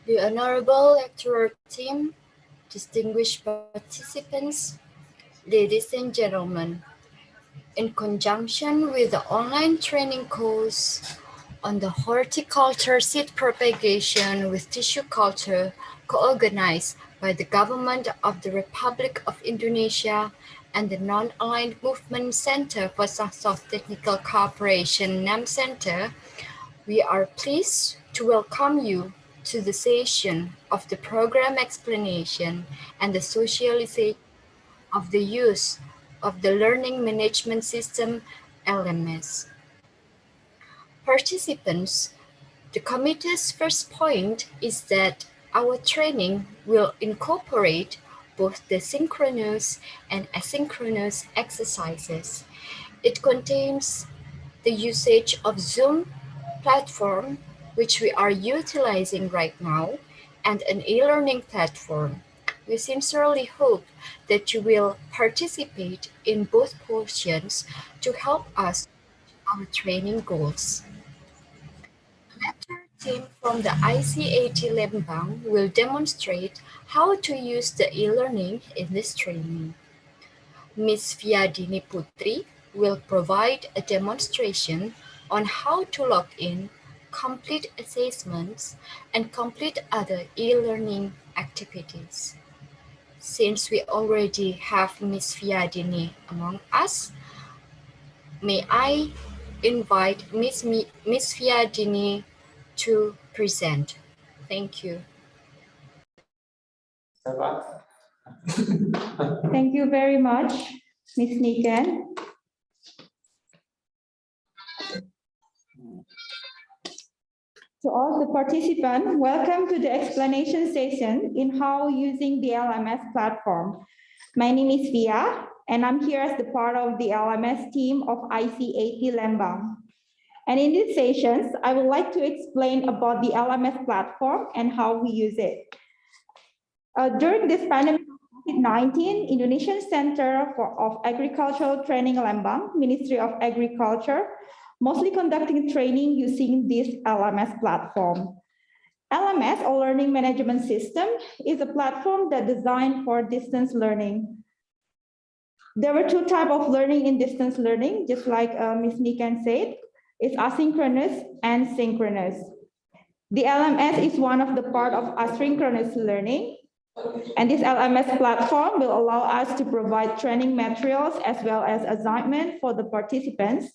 The Honorable Lecturer Team, distinguished participants, ladies and gentlemen, in conjunction with the online training course on the horticulture seed propagation with tissue culture co-organized by the Government of the Republic of Indonesia and the Non-Aligned Movement Center for South Technical Cooperation NAM Center, we are pleased to welcome you to the session of the program explanation and the socialization of the use of the Learning Management System LMS. Participants, the committee's first point is that our training will incorporate both the synchronous and asynchronous exercises. It contains the usage of Zoom platform, which we are utilizing right now, and an e-learning platform. We sincerely hope that you will participate in both portions to help us our training goals. Lecture team from the ICAT Lembang will demonstrate how to use the e-learning in this training. Ms. Viadini Putri will provide a demonstration on how to log in, complete assessments, and complete other e-learning activities. Since we already have Ms. Viadini among us, may I invite Ms. Viadini to present. Thank you. Thank you very much, Ms. Niken. To all the participants, welcome to the explanation session in how using the LMS platform. My name is Via, and I'm here as the part of the LMS team of ICAT Lembang. And in these sessions, I would like to explain about the LMS platform and how we use it. During this pandemic of COVID-19, Indonesian Center of Agricultural Training Lembang, Ministry of Agriculture, mostly conducting training using this LMS platform. LMS, or Learning Management System, is a platform that designed for distance learning. There were two types of learning in distance learning, just like Ms. Nikan said. It's asynchronous and synchronous. The LMS is one of the part of asynchronous learning. And this LMS platform will allow us to provide training materials as well as assignment for the participants,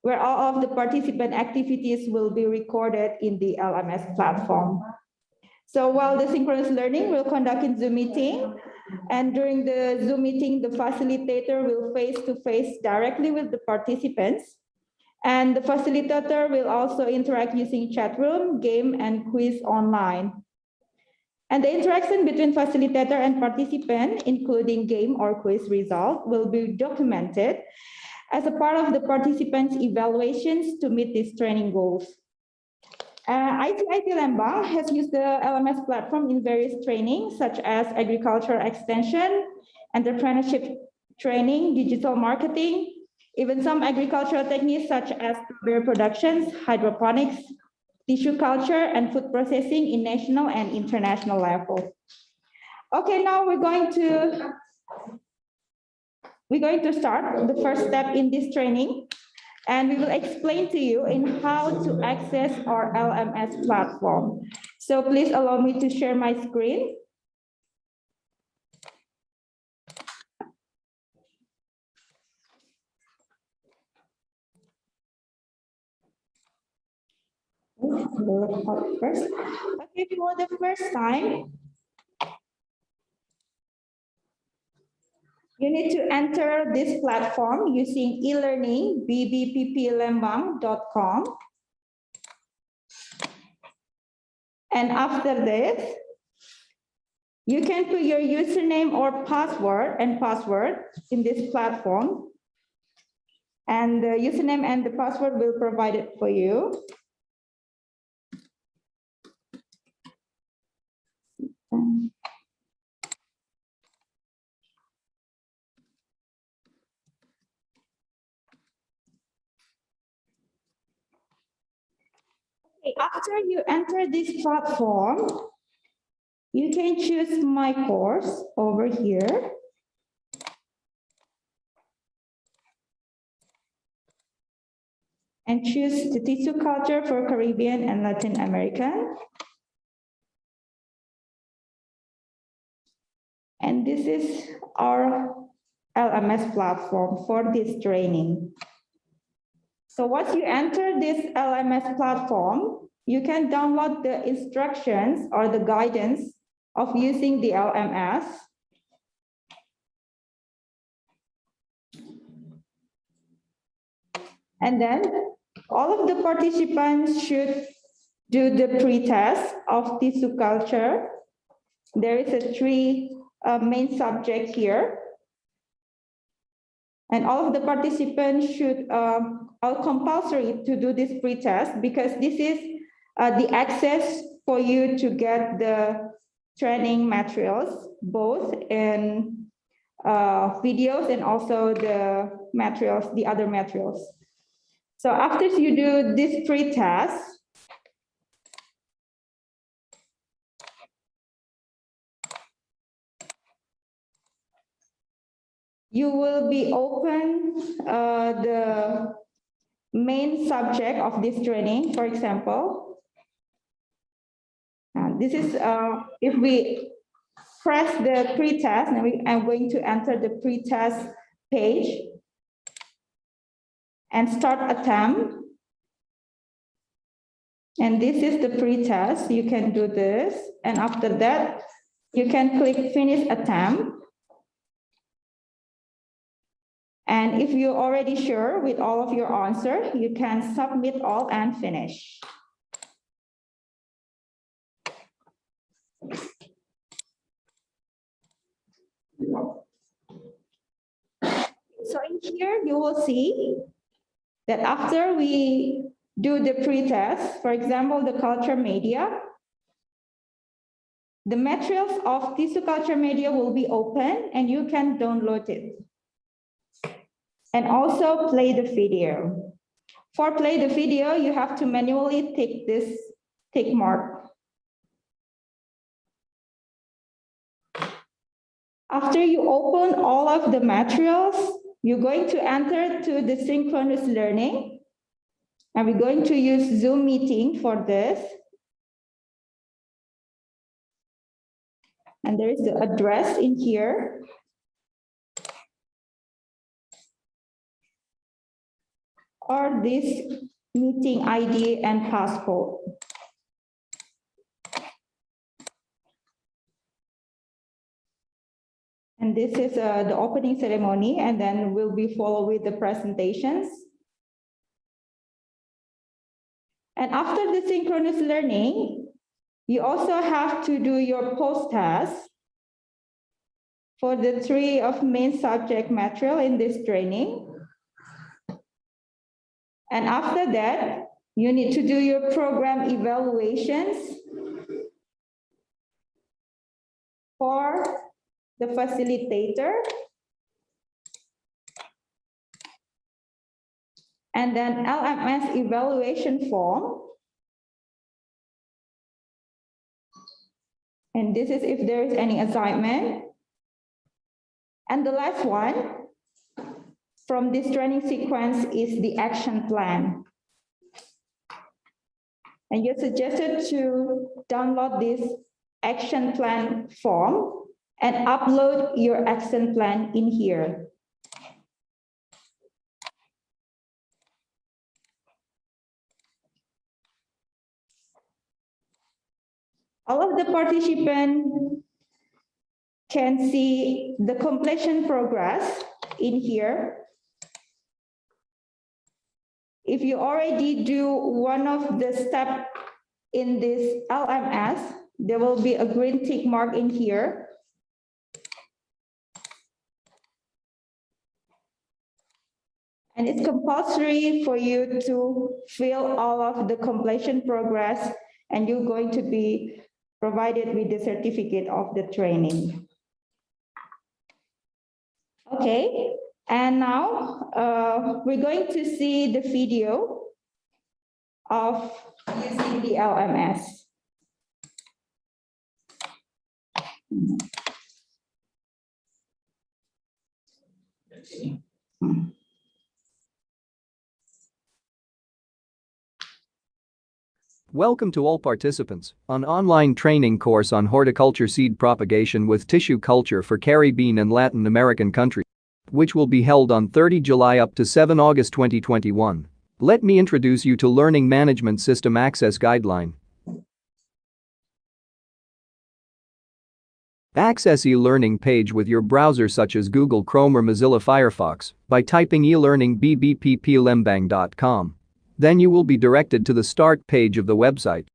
where all of the participant activities will be recorded in the LMS platform. So while the synchronous learning will conduct in Zoom meeting, and during the Zoom meeting, the facilitator will face-to-face directly with the participants. And the facilitator will also interact using chat room, game, and quiz online. And the interaction between facilitator and participant, including game or quiz result, will be documented as a part of the participants' evaluations to meet these training goals. ICIT Lembang has used the LMS platform in various trainings, such as agriculture extension, entrepreneurship training, digital marketing, even some agricultural techniques such as strawberry productions, hydroponics, tissue culture, and food processing in national and international level. Okay, now we're going to start the first step in this training, and we will explain to you in how to access our LMS platform. So please allow me to share my screen. First. Okay, for the first time, you need to enter this platform using e-learning bbpplembang.com. And after this, you can put your username or password in this platform. And the username and the password will provide it for you. Okay, after you enter this platform, You can choose my course over here. And choose the tissue culture for Caribbean and Latin American. And this is our LMS platform for this training. So once you enter this LMS platform, you can download the instructions or the guidance of using the LMS. And then all of the participants should do the pre-test of tissue culture. There is a three main subject here. And all of the participants should are compulsory to do this pre-test because this is the access for you to get the training materials, both in videos and also the materials, the other materials. So after you do this pre-test, you will be open the main subject of this training. For example, this is if we press the pre-test, and I'm going to enter the pre-test page and start attempt. And this is the pre-test. You can do this, and after that, you can click finish attempt. And if you're already sure with all of your answer, you can submit all and finish. So in here, you will see that after we do the pre-test, for example, the culture media, the materials of tissue culture media will be open and you can download it. And also play the video. For play the video, you have to manually tick this tick mark. After you open all of the materials, you're going to enter to the synchronous learning. And we're going to use Zoom meeting for this. And there is the address in here. Or this meeting ID and passcode. And this is the opening ceremony, and then we'll be followed with the presentations. And after the synchronous learning, you also have to do your post-test for the three of main subject material in this training. And after that, you need to do your program evaluations for the facilitator. And then LMS evaluation form. And this is if there is any assignment. And the last one from this training sequence is the action plan. And you're suggested to download this action plan form and upload your action plan in here. All of the participants can see the completion progress in here. If you already do one of the steps in this LMS, there will be a green tick mark in here. And it's compulsory for you to fill all of the completion progress, and you're going to be provided with the certificate of the training. Okay, and now we're going to see the video of using the LMS. Welcome to all participants, an online training course on horticulture seed propagation with tissue culture for Caribbean and Latin American countries, which will be held on 30 July up to 7 August 2021. Let me introduce you to Learning Management System Access Guideline. Access e-learning page with your browser such as Google Chrome or Mozilla Firefox by typing elearning.bbpplembang.com. Then you will be directed to the start page of the website.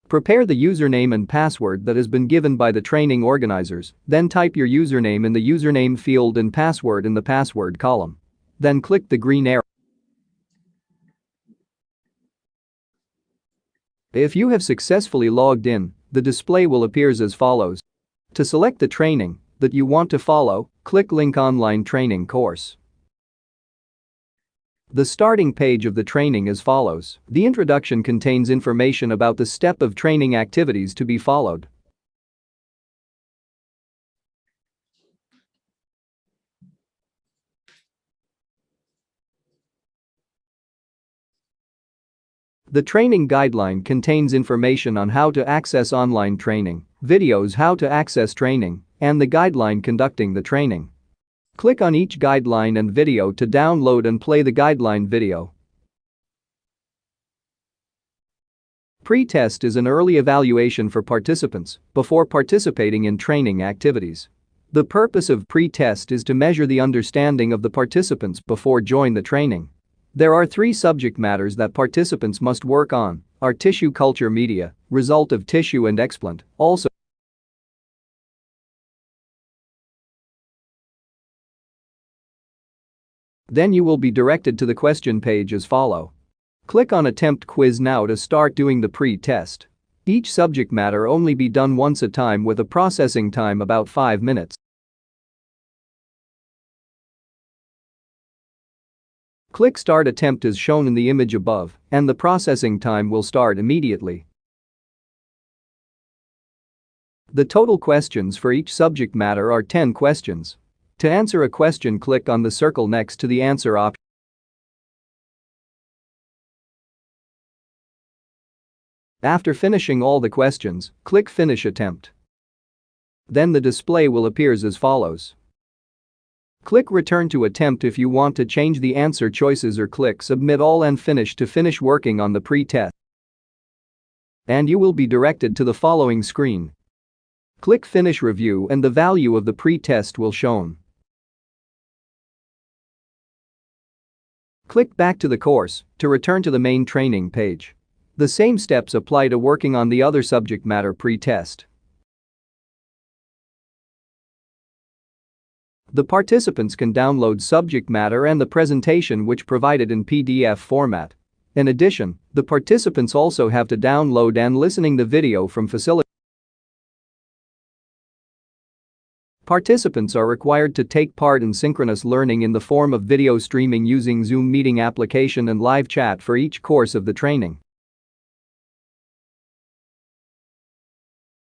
Prepare the username and password that has been given by the training organizers, then type your username in the username field and password in the password column. Then click the green arrow. If you have successfully logged in, the display will appear as follows. To select the training that you want to follow, click link online training course. The starting page of the training is follows. The introduction contains information about the step of training activities to be followed. The training guideline contains information on how to access online training, videos how to access training, and the guideline conducting the training. Click on each guideline and video to download and play the guideline video. Pre-test is an early evaluation for participants before participating in training activities. The purpose of pre-test is to measure the understanding of the participants before join the training. There are 3 subject matters that participants must work on: are tissue culture media, result of tissue and explant, also. Then you will be directed to the question page as follow. Click on Attempt Quiz now to start doing the pre-test. Each subject matter only be done once a time with a processing time about 5 minutes. Click Start Attempt as shown in the image above, and the processing time will start immediately. The total questions for each subject matter are 10 questions. To answer a question, click on the circle next to the answer option. After finishing all the questions, click Finish Attempt. Then the display will appear as follows. Click Return to Attempt if you want to change the answer choices, or click Submit All and Finish to finish working on the pre-test. And you will be directed to the following screen. Click Finish Review and the value of the pre-test will shown. Click back to the course to return to the main training page. The same steps apply to working on the other subject matter pre-test. The participants can download subject matter and the presentation which provided in PDF format. In addition, the participants also have to download and listening the video from Facilitator. Participants are required to take part in synchronous learning in the form of video streaming using Zoom meeting application and live chat for each course of the training.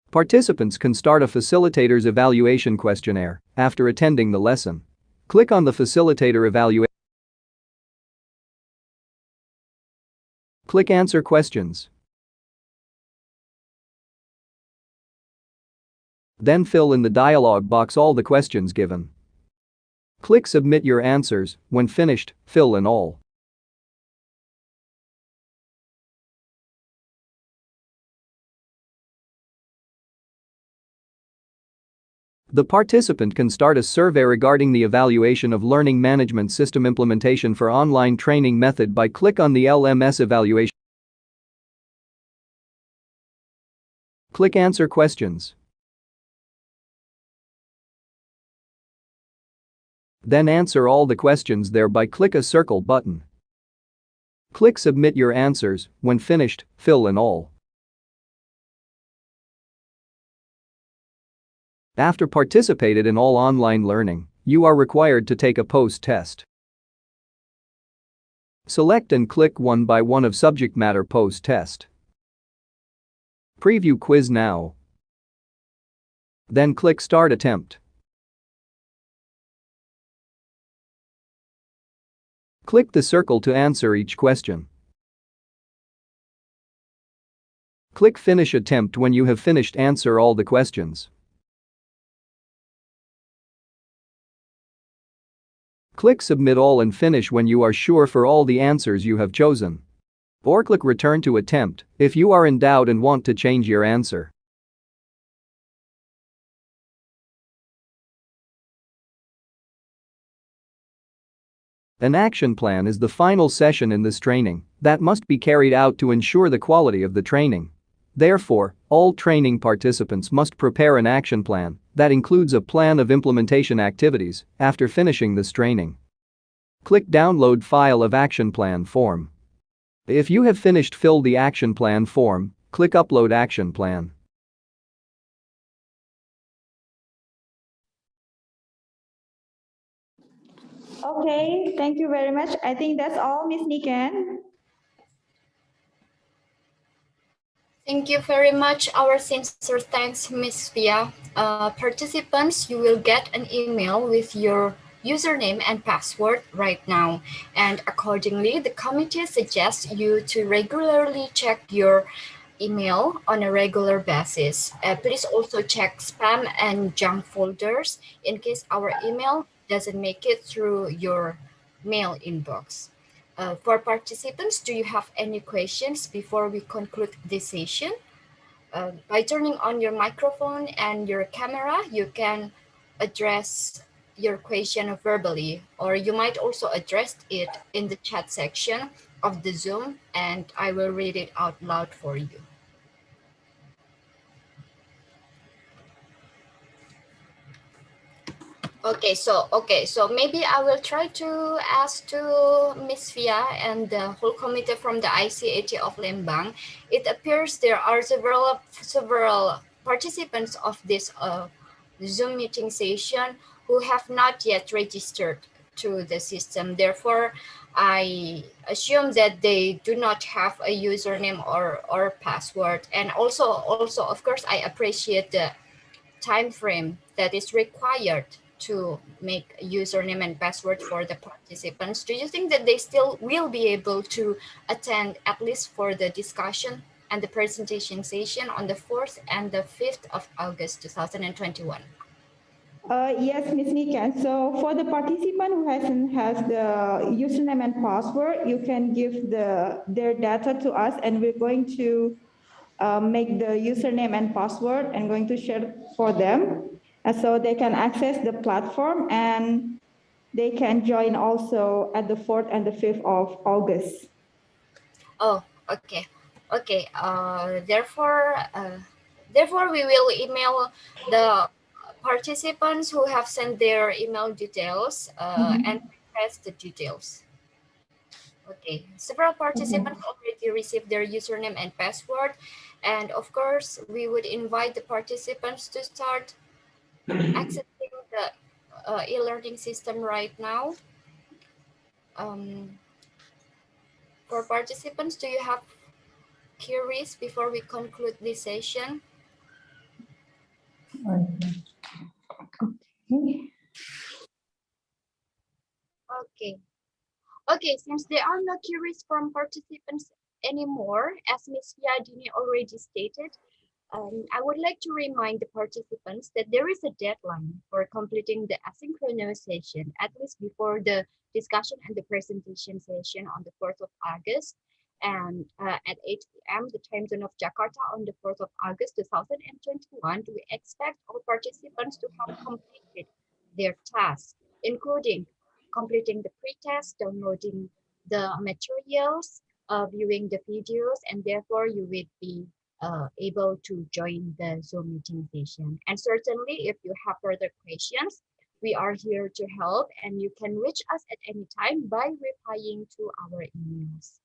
Participants can start a facilitator's evaluation questionnaire after attending the lesson. Click on the facilitator evaluation. Click Answer Questions. Then fill in the dialog box all the questions given. Click Submit your answers. When finished, fill in all. The participant can start a survey regarding the evaluation of learning management system implementation for online training method by click on the LMS evaluation. Click Answer Questions. Then answer all the questions there by click a circle button. Click Submit your answers. When finished, fill in all. After participated in all online learning, you are required to take a post-test. Select and click one by one of subject matter post-test. Preview quiz now. Then click Start Attempt. Click the circle to answer each question. Click Finish Attempt when you have finished answer all the questions. Click Submit All and finish when you are sure for all the answers you have chosen. Or click Return to Attempt if you are in doubt and want to change your answer. An action plan is the final session in this training that must be carried out to ensure the quality of the training. Therefore, all training participants must prepare an action plan that includes a plan of implementation activities after finishing this training. Click Download File of Action Plan form. If you have finished fill the action plan form, click Upload Action Plan. Okay, thank you very much. I think that's all, Ms. Niken. Thank you very much. Our sincere thanks, Ms. Via. Participants, you will get an email with your username and password right now. And accordingly, the committee suggests you to regularly check your email on a regular basis. Please also check spam and junk folders in case our email doesn't make it through your mail inbox. For participants, do you have any questions before we conclude this session? By turning on your microphone and your camera, you can address your question verbally, or you might also address it in the chat section of the Zoom, and I will read it out loud for you. Okay, so maybe I will try to ask to Ms. Via and the whole committee from the ICAT of Lembang. It appears there are several participants of this Zoom meeting session who have not yet registered to the system. Therefore, I assume that they do not have a username or password. And also, of course, I appreciate the time frame that is required to make a username and password for the participants. Do you think that they still will be able to attend at least for the discussion and the presentation session on the 4th and the 5th of August 2021? Yes, Ms. Niken. So for the participant who has the username and password, you can give their data to us, and we're going to make the username and password and going to share for them, so they can access the platform and they can join also at the 4th and the 5th of August. Oh, okay. Okay. Therefore, we will email the participants who have sent their email details and request the details. Okay. Several participants already received their username and password. And of course, we would invite the participants to start accessing the e-learning system right now. For participants, do you have queries before we conclude this session? Okay. Okay, since there are no queries from participants anymore, as Ms. Yadini already stated, I would like to remind the participants that there is a deadline for completing the asynchronous session, at least before the discussion and the presentation session on the 4th of August. And at 8 p.m., the time zone of Jakarta on the 4th of August 2021, we expect all participants to have completed their tasks, including completing the pre-test, downloading the materials, viewing the videos, and therefore you will be able to join the Zoom meeting session. And certainly, if you have further questions, we are here to help, and you can reach us at any time by replying to our emails.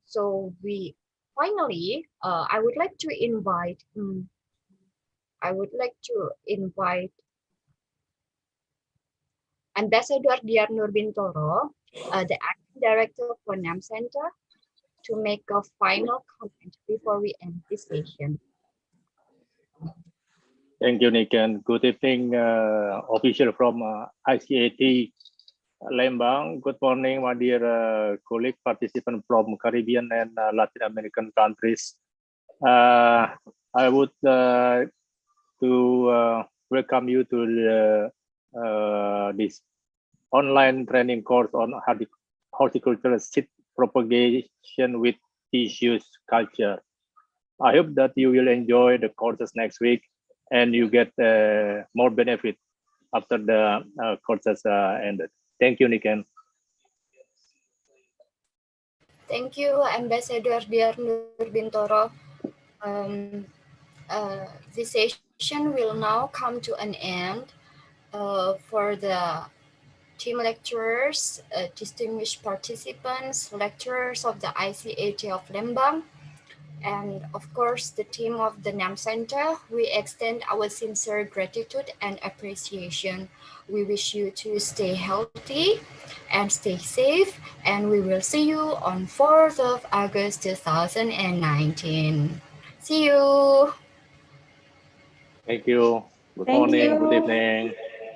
So we finally, I would like to invite Ambassador Diar Nurbintoro, the Acting Director for NAM Center, to make a final comment before we end this session. Thank you, Nick, and good evening, official from ICAT Lembang. Good morning, my dear colleague, participant from Caribbean and Latin American countries. I would to welcome you to this online training course on horticulture seed propagation with tissues culture. I hope that you will enjoy the courses next week and you get more benefit after the courses ended. Thank you, Niken. Thank you, Ambassador Diar Nurbintoro. This session will now come to an end. For the team lecturers, distinguished participants, lecturers of the ICAT of Lembang, and of course the team of the NAM Center, we extend our sincere gratitude and appreciation. We wish you to stay healthy and stay safe, and we will see you on 4th of August 2019. See you. Thank you. Good Thank morning. Good you. evening.